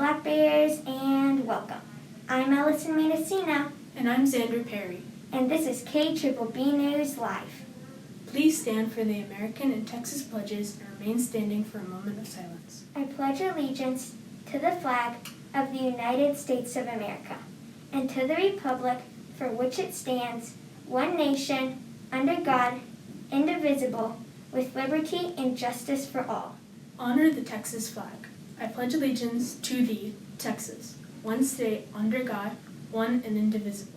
Black Bears, and welcome. I'm Ellison Mendocino. And I'm Xander Perry. And this is KBBB News Live. Please stand for the American and Texas pledges and remain standing for a moment of silence. I pledge allegiance to the flag of the United States of America and to the republic for which it stands, one nation, under God, indivisible, with liberty and justice for all. Honor the Texas flag. I pledge allegiance to thee, Texas, one state under God, one and indivisible.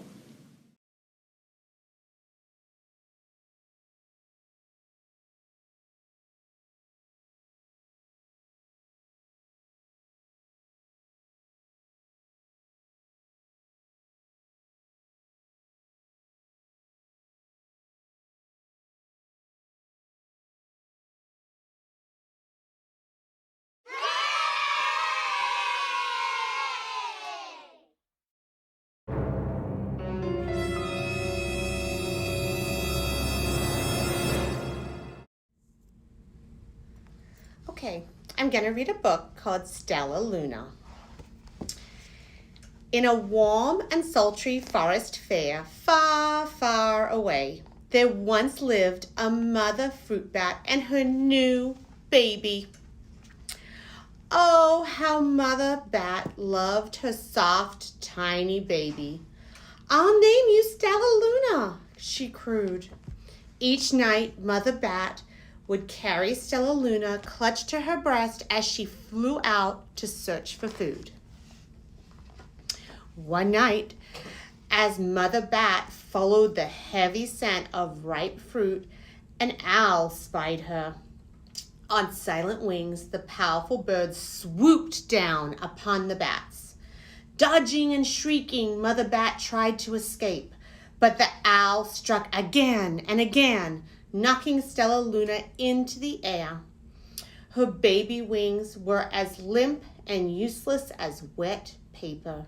Okay, I'm going to read a book called Stella Luna. In a warm and sultry forest fair, far, far away, there once lived a mother fruit bat and her new baby. Oh, how Mother Bat loved her soft, tiny baby. "I'll name you Stella Luna," she crowed. Each night, Mother Bat would carry Stella Luna clutched to her breast as she flew out to search for food. One night, as Mother Bat followed the heavy scent of ripe fruit, an owl spied her. On silent wings, the powerful bird swooped down upon the bats. Dodging and shrieking, Mother Bat tried to escape, but the owl struck again and again, knocking Stella Luna into the air. Her baby wings were as limp and useless as wet paper.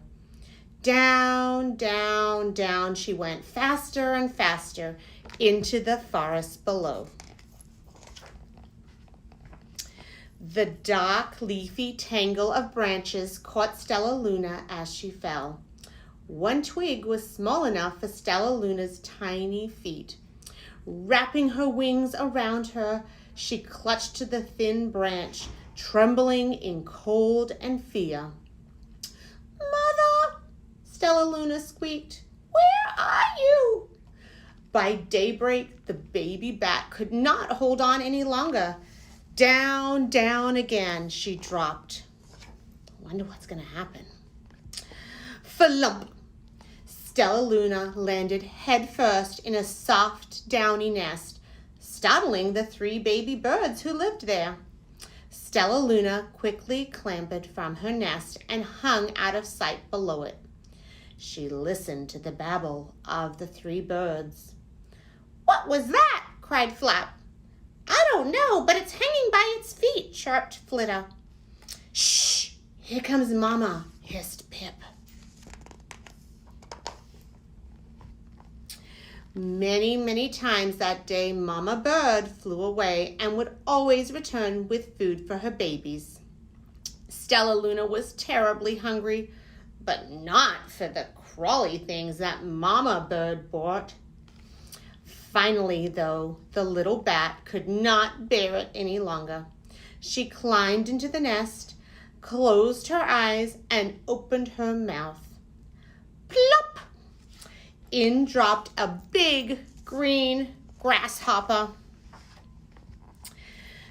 Down, down, down she went, faster and faster, into the forest below. The dark, leafy tangle of branches caught Stella Luna as she fell. One twig was small enough for Stella Luna's tiny feet. Wrapping her wings around her, she clutched to the thin branch, trembling in cold and fear. "Mother," Stella Luna squeaked, "where are you?" By daybreak, the baby bat could not hold on any longer. Down, down again she dropped. I wonder what's going to happen. Flump! Stella Luna landed headfirst in a soft, downy nest, startling the 3 baby birds who lived there. Stella Luna quickly clambered from her nest and hung out of sight below it. She listened to the babble of the 3 birds. "What was that?" cried Flap. "I don't know, but it's hanging by its feet," chirped Flitter. "Shh! Here comes Mama," hissed Pip. Many, many times that day, Mama Bird flew away and would always return with food for her babies. Stella Luna was terribly hungry, but not for the crawly things that Mama Bird brought. Finally, though, the little bat could not bear it any longer. She climbed into the nest, closed her eyes, and opened her mouth. Plop! In dropped a big green grasshopper.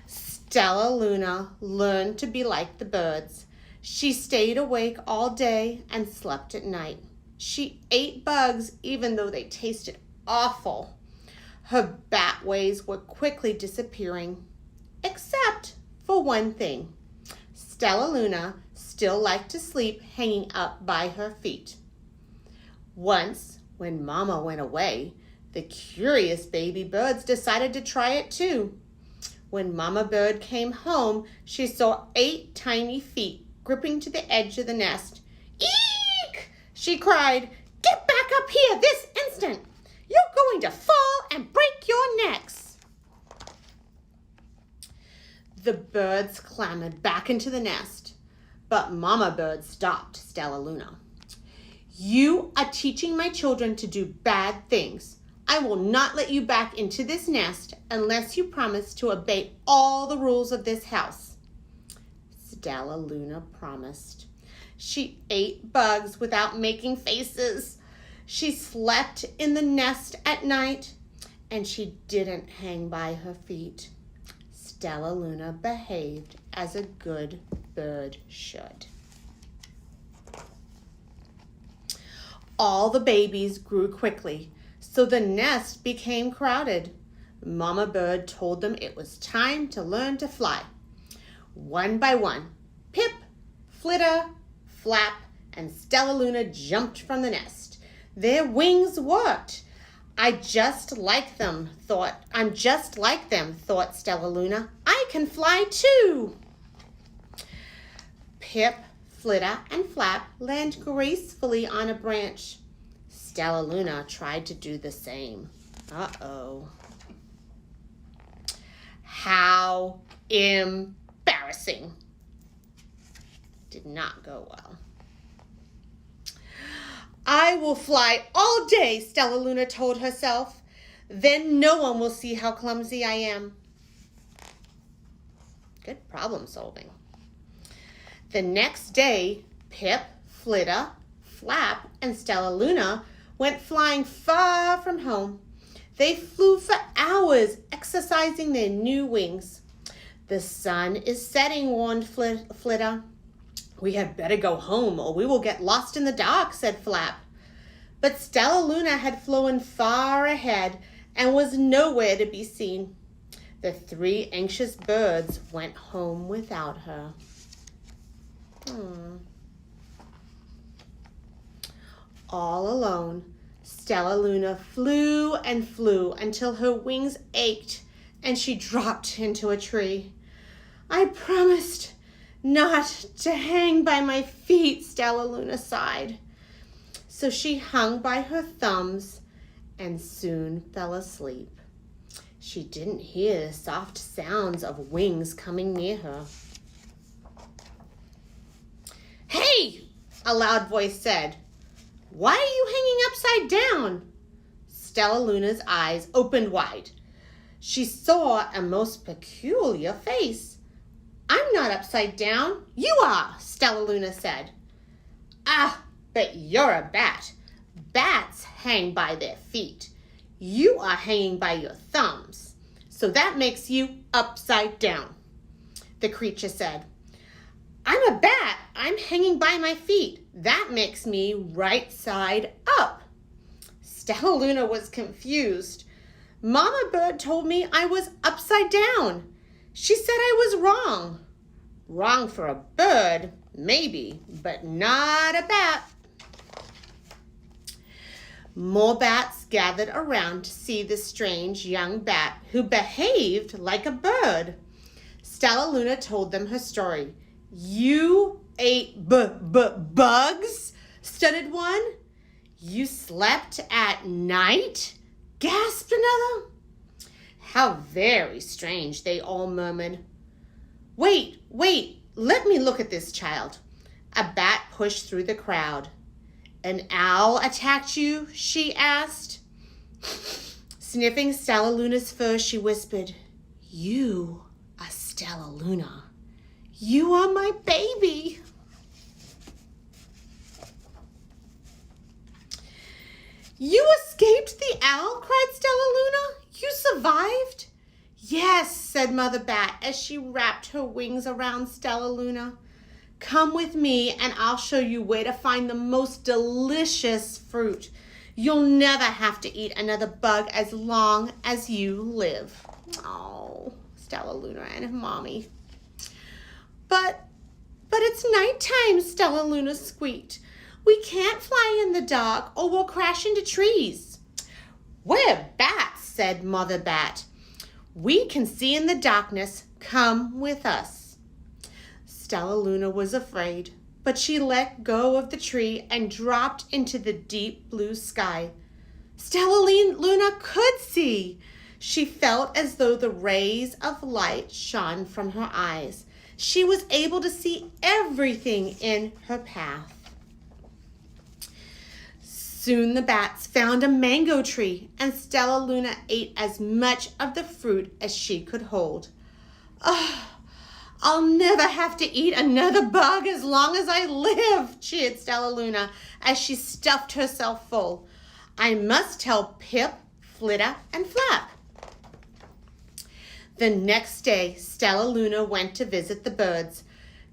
Stella Luna learned to be like the birds. She stayed awake all day and slept at night. She ate bugs even though they tasted awful. Her bat ways were quickly disappearing, except for one thing. Stella Luna still liked to sleep hanging up by her feet. Once, when Mama went away, the curious baby birds decided to try it too. When Mama Bird came home, she saw 8 tiny feet gripping to the edge of the nest. "Eek!" she cried. "Get back up here this instant! You're going to fall and break your necks." The birds clambered back into the nest, But Mama Bird stopped Stella Luna. You are teaching my children to do bad things. I will not let you back into this nest unless you promise to obey all the rules of this house. Stella Luna promised. She ate bugs without making faces. She slept in the nest at night, and she didn't hang by her feet. Stella Luna behaved as a good bird should. All the babies grew quickly, so the nest became crowded. Mama Bird told them it was time to learn to fly. One by one, Pip, Flitter, Flap, and Stella Luna jumped from the nest. Their wings worked. I'm just like them, thought Stella Luna. I can fly too. Pip, Flitter, and Flap landed gracefully on a branch. Stella Luna tried to do the same. Uh-oh. How embarrassing. Did not go well. I will fly all day, Stella Luna told herself. Then no one will see how clumsy I am. Good problem solving. The next day, Pip, Flitter, Flap, and Stella Luna went flying far from home. They flew for hours, exercising their new wings. The sun is setting, warned Flitter. We had better go home or we will get lost in the dark, said Flap. But Stella Luna had flown far ahead and was nowhere to be seen. The three anxious birds went home without her. All alone, Stella Luna flew and flew until her wings ached and she dropped into a tree. I promised not to hang by my feet, Stella Luna sighed. So she hung by her thumbs and soon fell asleep. She didn't hear the soft sounds of wings coming near her. Hey, a loud voice said. Why are you hanging upside down? Stella Luna's eyes opened wide. She saw a most peculiar face. I'm not upside down. You are, Stella Luna said. Ah, but you're a bat. Bats hang by their feet. You are hanging by your thumbs. So that makes you upside down, the creature said. I'm a bat. I'm hanging by my feet. That makes me right side up. Stella Luna was confused. Mama Bird told me I was upside down. She said I was wrong. Wrong for a bird, maybe, but not a bat. More bats gathered around to see the strange young bat who behaved like a bird. Stella Luna told them her story. You ate bugs? Stuttered one. You slept at night? Gasped another. How very strange, they all murmured. Wait, let me look at this child. A bat pushed through the crowd. An owl attacked you? She asked. Sniffing Stella Luna's fur, she whispered, You are Stella Luna. You are my baby. You escaped the owl, cried Stella Luna. You survived? Yes, said Mother Bat as she wrapped her wings around Stella Luna. Come with me and I'll show you where to find the most delicious fruit. You'll never have to eat another bug as long as you live. Oh, Stella Luna and her mommy. But it's nighttime, Stella Luna squeaked. We can't fly in the dark or we'll crash into trees. We're bats, said Mother Bat. We can see in the darkness. Come with us. Stella Luna was afraid, but she let go of the tree and dropped into the deep blue sky. Stella Luna could see. She felt as though the rays of light shone from her eyes. She was able to see everything in her path. Soon the bats found a mango tree, and Stella Luna ate as much of the fruit as she could hold. "Oh, I'll never have to eat another bug as long as I live," cheered Stella Luna as she stuffed herself full. "I must tell Pip, Flitter, and Flap." The next day, Stella Luna went to visit the birds.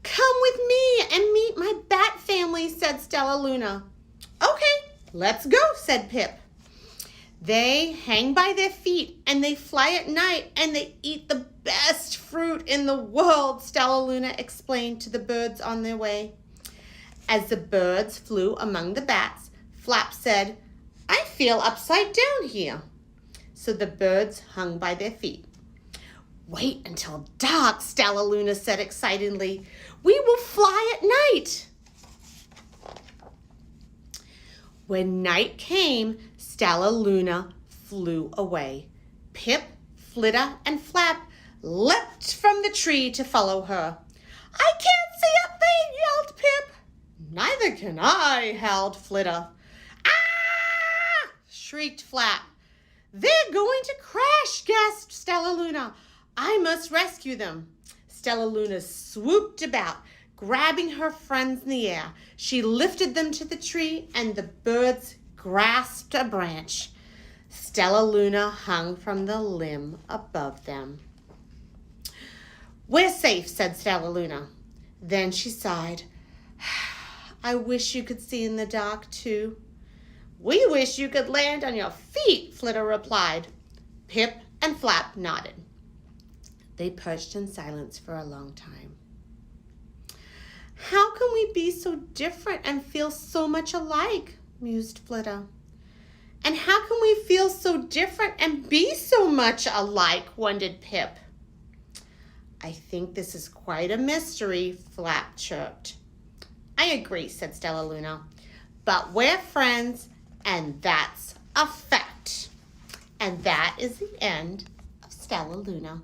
"Come with me and meet my bat family," said Stella Luna. "Okay, let's go," said Pip. "They hang by their feet and they fly at night and they eat the best fruit in the world," Stella Luna explained to the birds on their way. As the birds flew among the bats, Flap said, "I feel upside down here." So the birds hung by their feet. "Wait until dark," Stella Luna said excitedly. "We will fly at night." When night came, Stella Luna flew away. Pip, Flitter, and Flap leapt from the tree to follow her. "I can't see a thing," yelled Pip. "Neither can I," howled Flitter. "Ah!" shrieked Flap. "They're going to crash," gasped Stella Luna. "I must rescue them." Stella Luna swooped about, grabbing her friends in the air. She lifted them to the tree, and the birds grasped a branch. Stella Luna hung from the limb above them. "We're safe," said Stella Luna. Then she sighed. "I wish you could see in the dark, too." "We wish you could land on your feet," Flitter replied. Pip and Flap nodded. They perched in silence for a long time. "How can we be so different and feel so much alike?" mused Flitter. "And how can we feel so different and be so much alike?" wondered Pip. "I think this is quite a mystery," Flap chirped. "I agree," said Stella Luna. "But we're friends, and that's a fact." And that is the end of Stella Luna.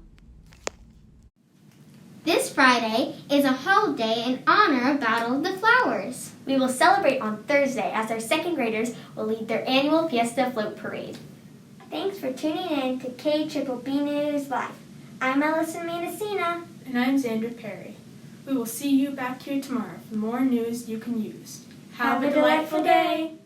This Friday is a holiday in honor of Battle of the Flowers. We will celebrate on Thursday as our second graders will lead their annual Fiesta Float Parade. Thanks for tuning in to KBBB News Live. I'm Allison Mendocino. And I'm Xander Perry. We will see you back here tomorrow for more news you can use. Have a delightful day.